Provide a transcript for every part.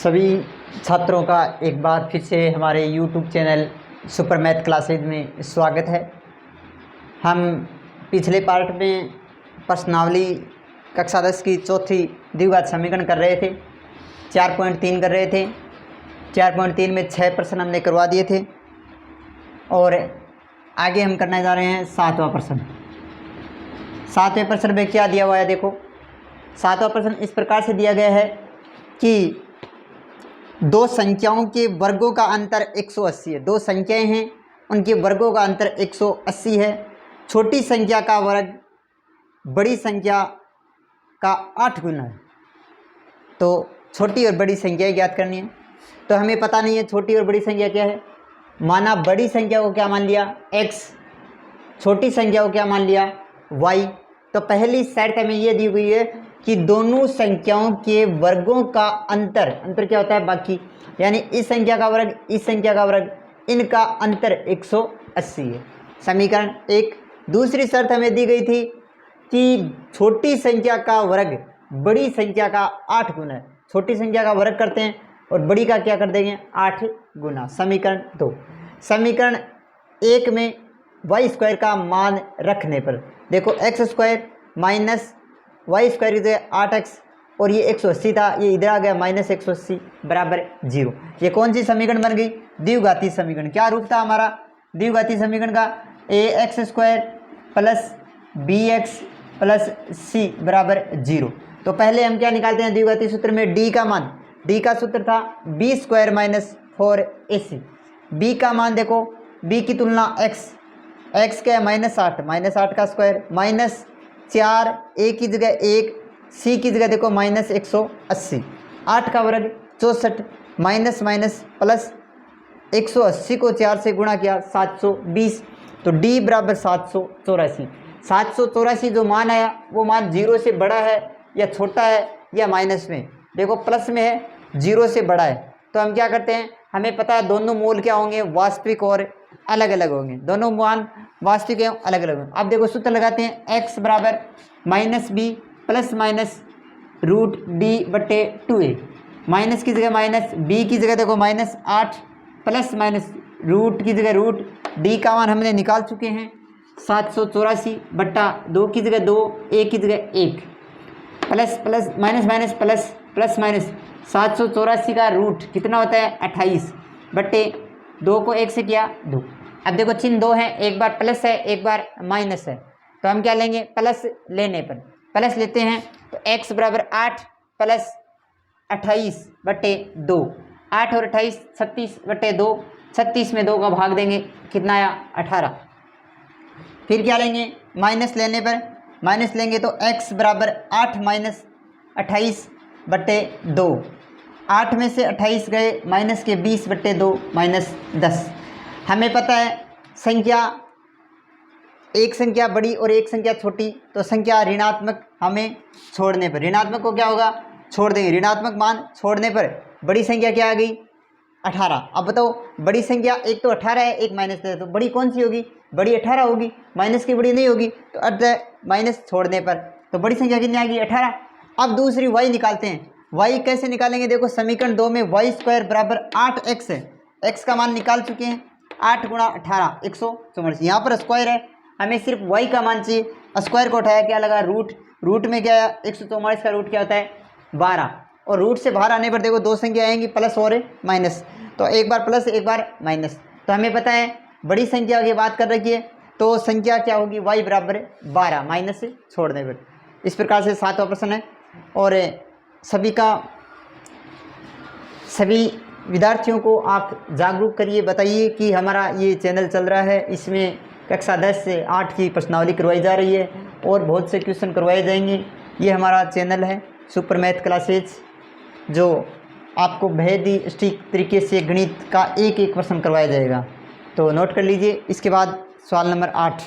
सभी छात्रों का एक बार फिर से हमारे YouTube channel super math classes में स्वागत है। हम पिछले पार्ट में प्रश्नावली कक्षा 10 की चौथी द्विघात समीकरण कर रहे थे, 4.3 कर रहे थे। 4.3 में 6 प्रश्न हमने करवा दिए थे और आगे हम करने जा रहे हैं 7वां प्रश्न। 7वें प्रश्न में क्या दिया हुआ है, देखो 7वां प्रश्न इस प्रकार से दिया गया है कि दो संख्याओं के वर्गों का अंतर 180 है। दो संख्याएं हैं, उनके वर्गों का अंतर 180 है। छोटी संख्या का वर्ग बड़ी संख्या का 8 गुना है। तो छोटी और बड़ी संख्याएं ज्ञात करनी है। तो हमें पता नहीं है छोटी और बड़ी संख्या क्या है। माना बड़ी संख्या को क्या मान लिया x, छोटी संख्या को क्या मान लिया y। तो पहली शर्त हमें ये दी हुई है कि दोनों संख्याओं के वर्गों का अंतर क्या होता है बाकी, यानी इस संख्या का वर्ग इस संख्या का वर्ग, इनका अंतर 180 है। समीकरण 1। दूसरी शर्त हमें दी गई थी कि छोटी संख्या का वर्ग बड़ी संख्या का 8 गुना है। छोटी संख्या का वर्ग करते हैं और बड़ी का क्या कर देंगे 8 गुना। समीकरण 2। समीकरण 1 में वाई स्क्वायर का मान रखने पर देखो x square minus y square की जगह 8x और ये 180 था, ये इधर आ गया माइनस 180 बराबर 0। ये कौन सी समीकरण बन गई, द्विघाती समीकरण। क्या रूप था हमारा द्विघाती समीकरण का, ax square plus bx plus c बराबर 0। तो पहले हम क्या निकालते हैं द्विघाती सूत्र में d का मान, d का सूत्र था b square minus 4ac। b का मान देखो, b की तुलना x क्या है -8 का स्क्वायर माइनस 4, a की जगह 1, c की जगह देखो माइनस 180, 8 का वर्ग 64 माइनस माइनस प्लस 180 को 4 से गुणा किया 720। तो d बराबर 784। 784 जो मान आया वो मान 0 से बड़ा है या छोटा है या माइनस में, देखो प्लस में है, 0 से बड़ा है। तो हम क्या करते हैं, हमें पता है दोनों मूल क्या होंगे, वास्तविक और अलग अलग होंगे। दोनों मान वास्तविक एवं अलग अलग होंगे। अब देखो सूत्र लगाते हैं, x बराबर minus b plus minus root D बटे 2a। माइनस की जगह माइनस, b की जगह देखो माइनस 8 प्लस माइनस रूट की जगह रूट, d का मान हमने निकाल चुके हैं 784 बट्टा 2 की जगह 2, a की जगह 1 plus plus minus minus plus plus minus 784 का रूट कितना होता है 28 बट्टे 2 को 1 से किया 2। अब देखो चिन्ह 2 है, एक बार प्लस है एक बार माइनस है। तो हम क्या लेंगे, प्लस लेने पर प्लस लेते हैं। तो x बराबर 8 प्लस 28 बट्टे 2, 8 और 28 36 बट्टे 2, 36 में 2 का भाग देंगे कितना आया 18। फिर क्या लेंगे, माइनस लेने पर माइनस लेंगे तो x बराबर 8 माइनस 28 बट्टे 2, 8 में से 28 गए माइनस के 20 बट्टे 2 माइनस 10। हमें पता है संख्या एक संख्या बड़ी और एक संख्या छोटी, तो संख्या ऋणात्मक हमें छोड़ने पर, ऋणात्मक को क्या होगा छोड़ देंगे, ऋणात्मक मान छोड़ने पर बड़ी संख्या क्या आ गई 18। अब बताओ बड़ी संख्या एक तो 18 है एक माइनस है, तो बड़ी कौन सी होगी, बड़ी 18 होगी, माइनस की बड़ी नहीं होगी। तो अर्थ माइनस छोड़ने पर तो बड़ी संख्या कितनी आ गई 18। अब दूसरी y निकालते हैं। y कैसे निकालेंगे, देखो समीकरण 2 में वाई स्क्वायर बराबर 8x है, x का मान निकाल चुके हैं 8 गुणा 18 144। यहाँ पर स्क्वायर है, हमें सिर्फ y का मान चाहिए। स्क्वायर को उठाया क्या लगा रूट, रूट में क्या है 144 का रूट क्या होता है 12, और रूट से बाहर आने पर देखो दो संख्या आएंगी प्लस और माइनस, तो एक बार प्लस एक बार माइनस। तो हमें पता है बड़ी संख्या की बात कर रखी है तो संख्या क्या होगी y बराबर 12 माइनस से छोड़ने पर। इस प्रकार से 7वां प्रश्न है। और सभी विद्यार्थियों को आप जागरूक करिए, बताइए कि हमारा ये चैनल चल रहा है, इसमें कक्षा 10 से 8 की प्रश्नावली करवाई जा रही है और बहुत से क्वेश्चन करवाए जाएंगे। ये हमारा चैनल है सुपर मैथ क्लासेज, जो आपको बेहद ही सटीक तरीके से गणित का एक एक प्रश्न करवाया जाएगा। तो नोट कर लीजिए। इसके बाद सवाल नंबर 8।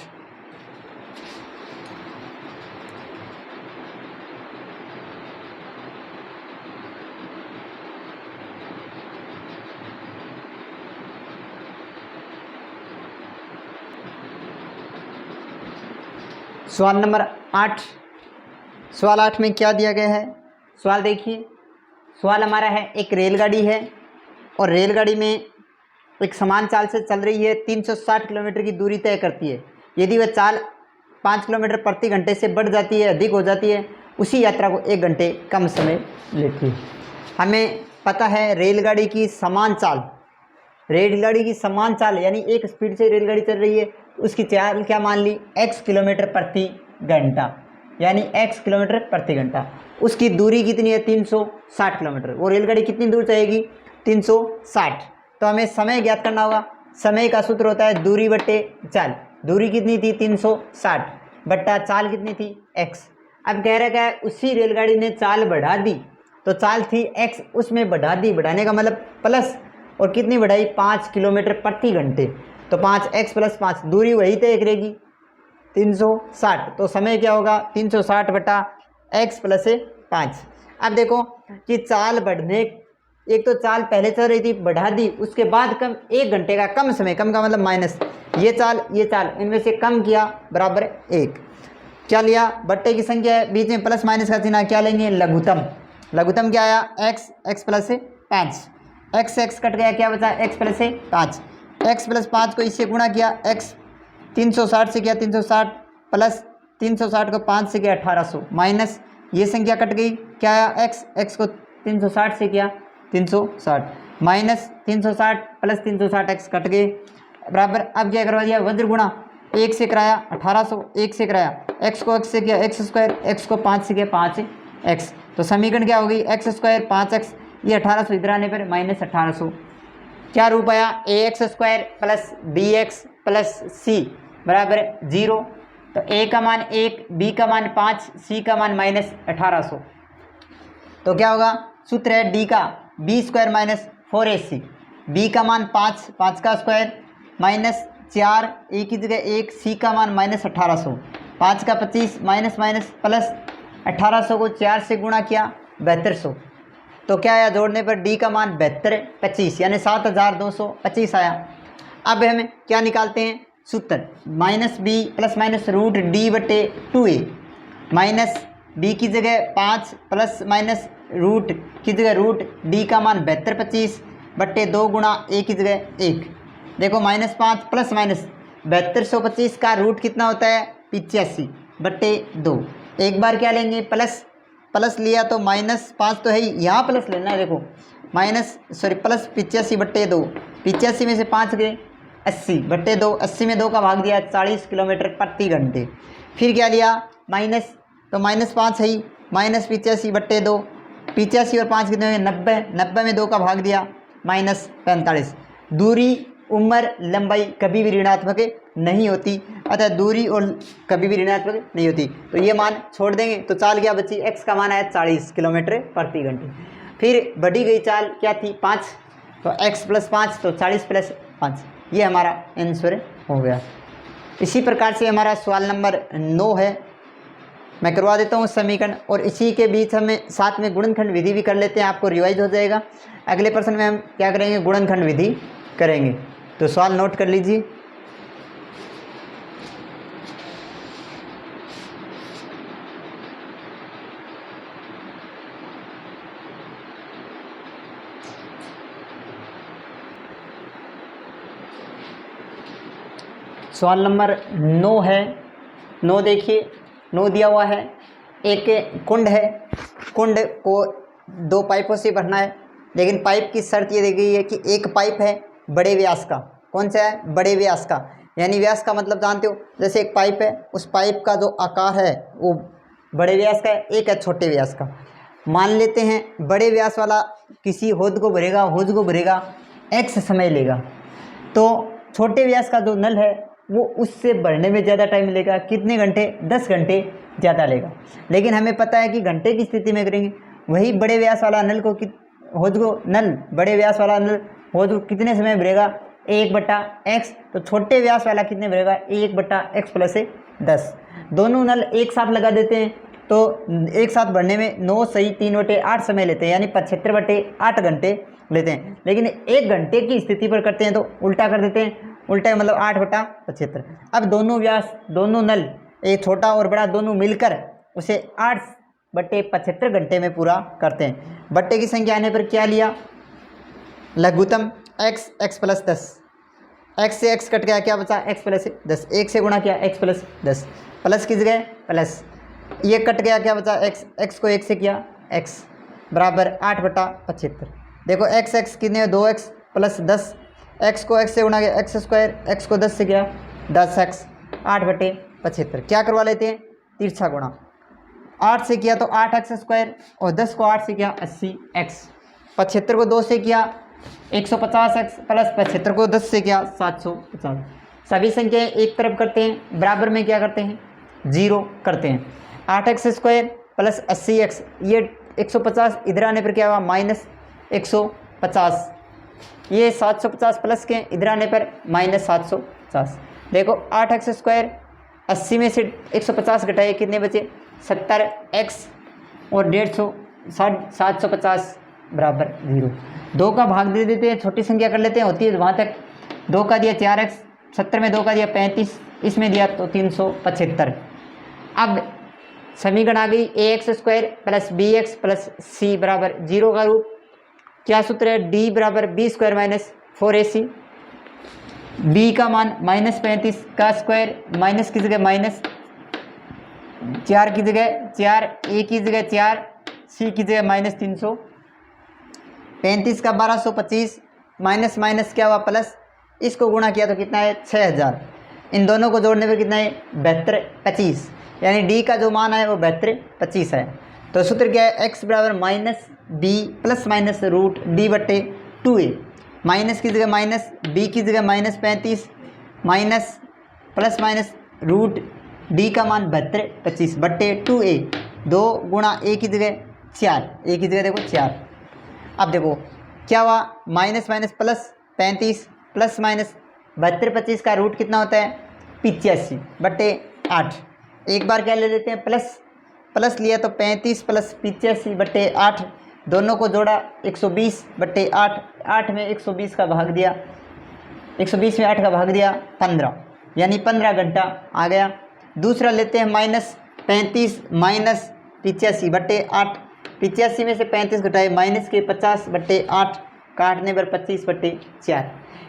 सवाल नंबर 8, सवाल 8 में क्या दिया गया है, सवाल देखिए। सवाल हमारा है, एक रेलगाड़ी है और रेलगाड़ी में एक समान चाल से चल रही है, 360 किलोमीटर की दूरी तय करती है। यदि वह चाल 5 किलोमीटर प्रति घंटे से बढ़ जाती है, अधिक हो जाती है, उसी यात्रा को 1 घंटे कम समय लेती है। हमें पता है रेलगाड़ी की समान चाल यानी एक स्पीड से रेलगाड़ी चल रही है, उसकी चाल क्या मान ली, x किलोमीटर प्रति घंटा, यानी x किलोमीटर प्रति घंटा। उसकी दूरी कितनी है, 360 किलोमीटर। वो रेलगाड़ी कितनी दूर जाएगी, 360। तो हमें समय ज्ञात करना होगा। समय का सूत्र होता है दूरी बटे चाल। दूरी कितनी थी, 360 बट्टा चाल कितनी थी, x। अब कह रहा है उसी रेलगाड़ी ने चाल बढ़ा दी, तो चाल थी x, उसमें बढ़ा दी, बढ़ाने का मतलब प्लस, और कितनी बढ़ाई, 5 किलोमीटर प्रति घंटे। तो 5x + 5, दूरी वही तय करेगी 360। तो समय क्या होगा, 360 बटा x + 5। अब देखो कि चाल बढ़ने, एक तो चाल पहले चल रही थी, बढ़ा दी, उसके बाद कम 1 घंटे का कम समय, कम का मतलब माइनस, ये चाल इनमें से कम किया बराबर 1। क्या लिया, बट्टे की संख्या है, बीच में प्लस माइनस का चिन्ह, क्या लेंगे, लघुत्तम। लघुत्तम क्या आया, x + 5, x कट गया, क्या बचा, x + 5। x + 5 को इससे गुणा किया, x 360 से किया 360, प्लस 360 को 5 से किया 1800, माइनस ये संख्या कट गई, क्या आया, x को 360 से किया 360, माइनस 360 प्लस 360, x कट गए बराबर। अब क्या करवा दिया, वज्र गुणा, 1 से कराया 1800, 1 से कराया, x को x से किया x², x को 5 से किया 5x। तो समीकरण क्या होगी, x² 5x, ये 1800 इधर आने पर माइनस 1800। क्या रूप आया, ax² + bx + c बराबर 0। तो a का मान 1, b का मान 5, c का मान -1800। तो क्या होगा, सूत्र है d का b² - 4ac, b का मान 5, 5 का स्क्वायर, -4, a की जगह 1, c का मान -1800, 5 का 25, माइनस माइनस प्लस 1800 को 4 से गुणा किया 7200। तो क्या आया, जोड़ने पर d का मान 72, 25 यानी 7225 आया। अब हम क्या निकालते हैं, सूत्र -b ± √d बटे 2a, माइनस b की जगह 5 प्लस माइनस रूट की जगह रूट d का मान 72, 25 बट्टे 2 गुणा a की जगह 1। देखो -5 प्लस माइनस 7225 का रूट कितना होता है, 85 बट्टे 2। एक बार क्या लेंगे, प्लस लिया तो -5 तो है ही, यहाँ प्लस लेना है, देखो प्लस 85 बट्टे 2, 85 में से 5 गए 80 बट्टे 2, 80 में 2 का भाग दिया 40 किलोमीटर प्रति घंटे। फिर क्या लिया, माइनस, तो -5 है ही, -85 बट्टे 2, 85 और 5 कितने हुए 90, 90 में 2 का भाग दिया -45। दूरी, उम्र, लंबाई कभी भी ऋणात्मक नहीं होती, अतः दूरी और कभी भी ऋणात्मक नहीं होती, तो ये मान छोड़ देंगे। तो चाल क्या बची, x का मान आया 40 किलोमीटर प्रति घंटे। फिर बढ़ी गई चाल क्या थी, 5, तो x + 5 तो 40 + 5, ये हमारा आंसर हो गया। इसी प्रकार से हमारा सवाल नंबर 9 है, मैं करवा देता हूँ समीकरण, और इसी के बीच हमें साथ में गुणनखंड विधि भी कर लेते हैं, आपको रिवाइज हो जाएगा। अगले प्रश्न में हम क्या करेंगे, गुणनखंड विधि करेंगे। तो सवाल नोट कर लीजिए। सवाल नंबर 9 है। 9 देखिए, 9 दिया हुआ है, एक कुंड है, कुंड को 2 पाइपों से भरना है, लेकिन पाइप की शर्त ये दी गई है कि एक पाइप है बड़े व्यास का। कौन सा है, बड़े व्यास का, यानी व्यास का मतलब जानते हो, जैसे एक पाइप है, उस पाइप का जो आकार है वो बड़े व्यास का है, एक है छोटे व्यास का। मान लेते हैं बड़े व्यास वाला किसी हौद को भरेगा x समय लेगा, तो छोटे व्यास का जो नल है वो उससे भरने में ज़्यादा टाइम लेगा, कितने घंटे, 10 घंटे ज़्यादा लेगा। लेकिन हमें पता है कि घंटे की स्थिति में करेंगे, वही बड़े व्यास वाला नल को बड़े व्यास वाला नल हौद को कितने समय भरेगा, 1/x। तो छोटे व्यास वाला कितने भरेगा, 1/x + 10। दोनों नल एक साथ लगा देते हैं, तो एक साथ भरने में 9 सही 3/8 समय लेते हैं, यानी 75/8 घंटे लेते हैं। लेकिन 1 घंटे की स्थिति पर करते हैं तो उल्टा कर देते हैं, उल्टा मतलब 8/75। अब दोनों व्यास, दोनों नल, एक छोटा और बड़ा, दोनों मिलकर उसे 8 बट्टे 75 घंटे में पूरा करते हैं। बट्टे की संख्या आने पर क्या लिया, लघुत्तम x, x प्लस 10, x से x कट गया, क्या बचा x प्लस 10, 1 से गुणा किया x प्लस 10, प्लस की जगह प्लस, ये कट गया, क्या बचा x, x को 1 से किया x बराबर 8/75। देखो x कितने 2x प्लस 10, x को x से गुणा किया x स्क्वायर, x को 10 से किया 10x, 8/75। क्या करवा लेते हैं, तिरछा गुणा, 8 से किया तो 8x स्क्वायर और 10 को 8 से किया 80x, 75 को 2 से किया 150x प्लस 75 को 10 से किया 750। सभी संख्याएं एक तरफ करते हैं, बराबर में क्या करते हैं 0 करते हैं। 8x स्क्वायर प्लस 80x, ये 150 इधर आने पर क्या हुआ माइनस 150, ये 750 प्लस के इधर आने पर माइनस 750। देखो 8x स्क्वायर 80 में से 150 घटाए कितने बचे 70x और 150 750 बराबर 0। 2 का भाग दे देते हैं, छोटी संख्या कर लेते हैं, होती है वहाँ तक। 2 का दिया 4x, 70 में 2 का दिया 35, इसमें दिया तो 375। अब समीकरण आ गई ax square plus bx plus c बराबर 0 का रूप। क्या सूत्र है, d बराबर b square minus 4ac, b का मान माइनस 35 का स्क्वायर, माइनस की जगह माइनस, 4 की जगह 4, a की जगह 4, c की जगह माइनस 335 का 1225, माइनस माइनस क्या हुआ प्लस, इसको गुणा किया तो कितना है 6000, इन दोनों को जोड़ने पर कितना है 7225, यानी d का जो मान है वो 7225 है। तो सूत्र क्या है, x बराबर minus b plus minus root D बट्टे 2a, माइनस की जगह माइनस, b की जगह minus 35 minus plus minus root d का मान 7225 बट्टे 2a, 2 गुणा a की जगह 4, a की जगह देखो 4। अब देखो क्या हुआ, minus minus plus 35 plus minus 7225 का रूट कितना होता है 85 बट्टे 8। एक बार क्या ले लेते हैं प्लस, प्लस लिया तो 35 प्लस 85 बट्टे 8, दोनों को जोड़ा 120 बट्टे 8, 8 में 120 का भाग दिया, 120 में 8 का भाग दिया 15, यानी 15 घंटा आ गया। दूसरा लेते हैं माइनस 35 माइनस 85 बट्टे 8, 85 में से 35 घटाए माइनस के 50 बट्टे 8, काटने पर 25 बट्टे 4।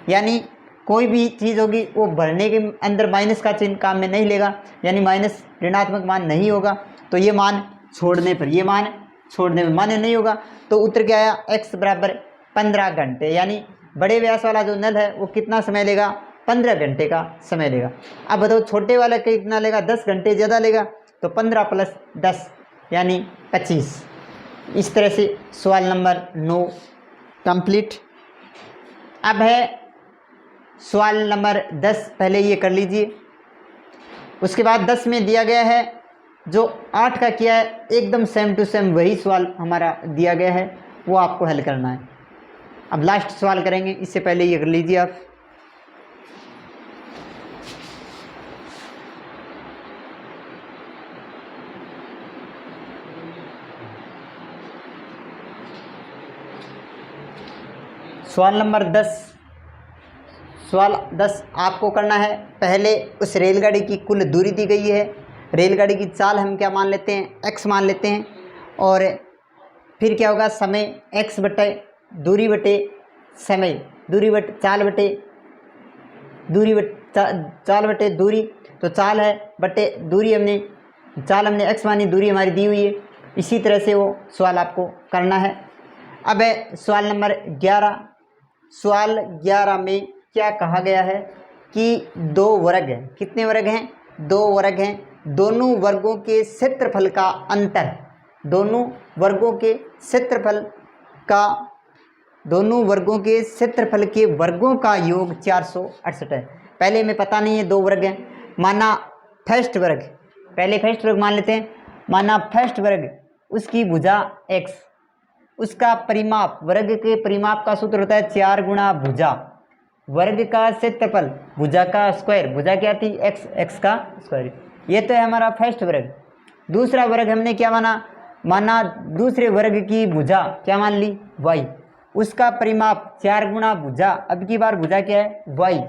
यानी कोई भी चीज़ होगी वो भरने के अंदर माइनस का चिन्ह काम में नहीं लेगा, यानी माइनस ऋणात्मक मान नहीं होगा, तो ये मान छोड़ने पर, ये मान छोड़ने में मान्य नहीं होगा। तो उत्तर क्या आया, x बराबर 15 घंटे, यानी बड़े व्यास वाला जो नल है वो कितना समय लेगा 15 घंटे का समय लेगा। अब बताओ छोटे वाला कितना लेगा 10 घंटे ज़्यादा लेगा, तो 15 प्लस 10 यानी 25। इस तरह से सवाल नंबर 9 कंप्लीट। अब है सवाल नंबर 10, पहले ये कर लीजिए। उसके बाद 10 में दिया गया है जो 8 का किया है एकदम सेम टू सेम वही सवाल हमारा दिया गया है, वो आपको हल करना है। अब लास्ट सवाल करेंगे, इससे पहले ये कर लीजिए आप। सवाल नंबर 10, सवाल 10 आपको करना है। पहले उस रेलगाड़ी की कुल दूरी दी गई है, रेलगाड़ी की चाल हम क्या मान लेते हैं x मान लेते हैं, और फिर क्या होगा समय x बटे दूरी बटे समय, दूरी बटे चाल बटे दूरी चाल बटे दूरी, तो चाल है बटे दूरी, हमने चाल हमने x मानी, दूरी हमारी दी हुई है। इसी तरह से वो सवाल आपको करना है। अब है सवाल नंबर 11। सवाल 11 में क्या कहा गया है कि 2 वर्ग हैं, कितने वर्ग हैं 2 वर्ग हैं, दोनों वर्गों के क्षेत्रफल का अंतर, दोनों वर्गों के क्षेत्रफल का, दोनों वर्गों के क्षेत्रफल के वर्गों का योग 468 है। पहले हमें पता नहीं है 2 वर्ग हैं, माना फर्स्ट वर्ग, पहले फर्स्ट वर्ग मान लेते हैं, माना फर्स्ट वर्ग उसकी भुजा x, उसका परिमाप, वर्ग के परिमाप का सूत्र होता है 4 गुणा भुजा, वर्ग का क्षेत्रफल भुजा का स्क्वायर, भुजा क्या थी x, x का स्क्वायर। ये तो है हमारा फर्स्ट वर्ग। दूसरा वर्ग हमने क्या माना दूसरे वर्ग की भुजा क्या मान ली y, उसका परिमाप 4 गुणा भुजा, अब की बार भुजा क्या है y,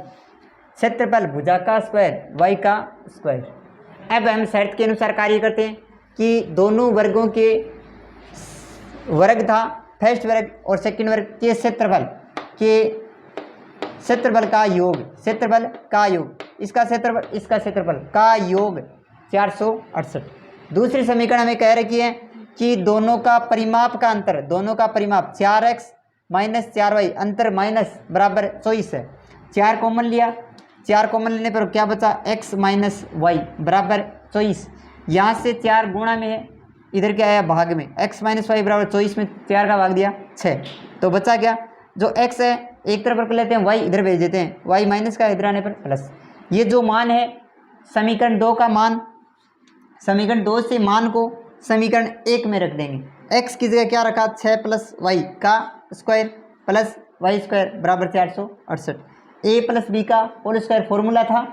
क्षेत्रफल भुजा का स्क्वायर y का स्क्वायर। अब हम शर्त के अनुसार कार्य करते हैं। कि दोनों वर्गों के वर्ग था, फर्स्ट वर्ग और सेकंड वर्ग के क्षेत्रफल का योग, क्षेत्रफल का योग, इसका क्षेत्रफल का योग 468। दूसरी समीकरण हमें कह रखी है कि दोनों का परिमाप 4x माइनस 4y अंतर माइनस बराबर 24 है। 4 कॉमन लिया, 4 कॉमन लेने पर क्या बचा, x माइनस वाई बराबर 24। यहाँ से 4 गुणा में है, इधर क्या आया भाग में, x माइनस वाई बराबर 24 में 4 का भाग दिया 6, तो बचा क्या, जो x है एक तरफ रख लेते हैं, y इधर भेज देते हैं, y माइनस का इधर आने पर प्लस। ये जो मान है समीकरण 2 का मान, समीकरण 2 से मान को समीकरण 1 में रख देंगे। x की जगह क्या रखा, 6 प्लस वाई का स्क्वायर प्लस वाई स्क्वायर बराबर 468। a प्लस बी का होल स्क्वायर फॉर्मूला था,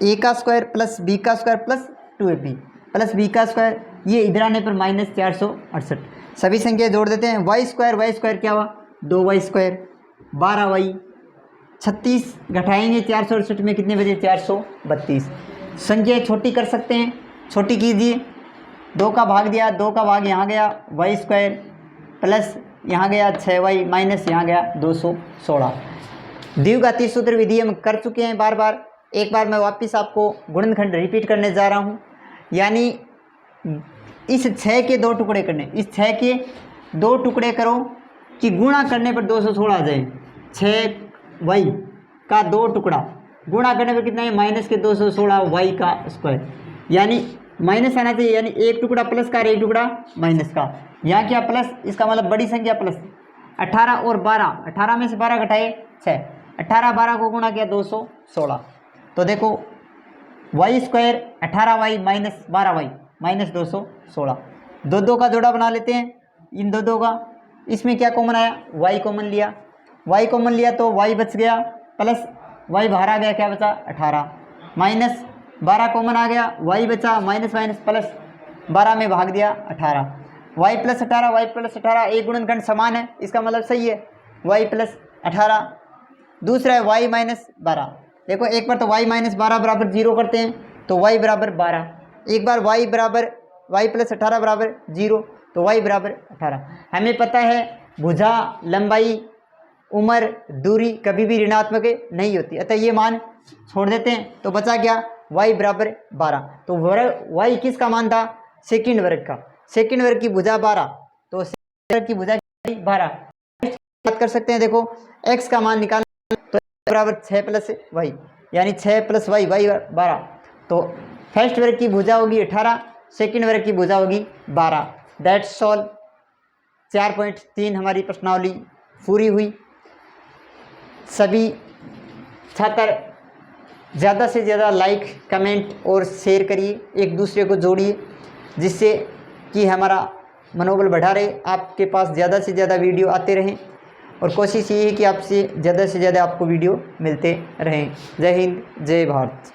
a का स्क्वायर प्लस b का square plus 2ab plus b का स्क्वायर, ये इधर आने पर माइनस 468। सभी संख्या जोड़ देते हैं, वाई स्क्वायर क्या हुआ, 2y स्क्वायर 12y, 36 घटाएंगे 468 में कितने बजे, 432। संख्या छोटी कर सकते हैं, छोटी कीजिए, 2 का भाग दिया, 2 का भाग यहाँ गया वाई स्क्वायर प्लस यहाँ गया 6y माइनस यहाँ गया 216। द्विघातीय सूत्र विधि हम कर चुके हैं बार बार, एक बार मैं वापस आपको गुणनखंड रिपीट करने जा रहा हूँ। यानी इस 6 के 2 टुकड़े करने, इस 6 के 2 टुकड़े करो कि गुणा करने पर 216 आ जाए। 6y का 2 टुकड़ा गुणा करने पर कितना है, माइनस के 216 y का स्क्वायर, यानी माइनस आना चाहिए, यानी एक टुकड़ा प्लस का और एक टुकड़ा माइनस का। यहाँ क्या प्लस, इसका मतलब बड़ी संख्या प्लस। 18 और 12, 18 में से 12 घटाए 6, 18 12 को गुणा किया 216। तो देखो Y square 18y minus 12y minus 216। 2 का जोड़ा बना लेते हैं, इन 2 का। इसमें क्या कॉमन आया, y कॉमन लिया, y कॉमन लिया तो y बच गया प्लस y बाहर आ गया, क्या बचा 18 माइनस 12 कॉमन आ गया, y बचा माइनस माइनस प्लस 12 में भाग दिया 18, y प्लस 18 एक गुणनखंड समान है, इसका मतलब सही है, y प्लस 18। दूसरा है y माइनस 12, देखो एक बार तो y माइनस 12 बराबर 0 करते हैं तो y बराबर 12, एक बार y बराबर y प्लस 18 बराबर 0 तो y बराबर 18। हमें पता है भुजा, लंबाई, उम्र, दूरी कभी भी ऋणात्मक नहीं होती, अतः ये मान छोड़ देते हैं, तो बचा क्या y बराबर 12। तो y किसका मान था, सेकंड वर्ग का, सेकंड वर्ग की भुजा 12, तो सेकंड वर्ग की भुजा 12 बात कर सकते हैं। देखो x का मान निकालना, तो बराबर 6 प्लस वाई, यानी 6 प्लस वाई 12, तो फर्स्ट वर्ग की भुजा होगी 18, सेकंड वर्ग की भुजा होगी 12। That's all. 4.3 हमारी प्रश्नावली पूरी हुई। सभी छात्र ज़्यादा से ज़्यादा लाइक, कमेंट और शेयर करिए, एक दूसरे को जोड़िए, जिससे कि हमारा मनोबल बढ़ा रहे, आपके पास ज़्यादा से ज़्यादा वीडियो आते रहें, और कोशिश ये है कि आपसे ज़्यादा से ज़्यादा आपको वीडियो मिलते रहें। जय हिंद, जय भारत।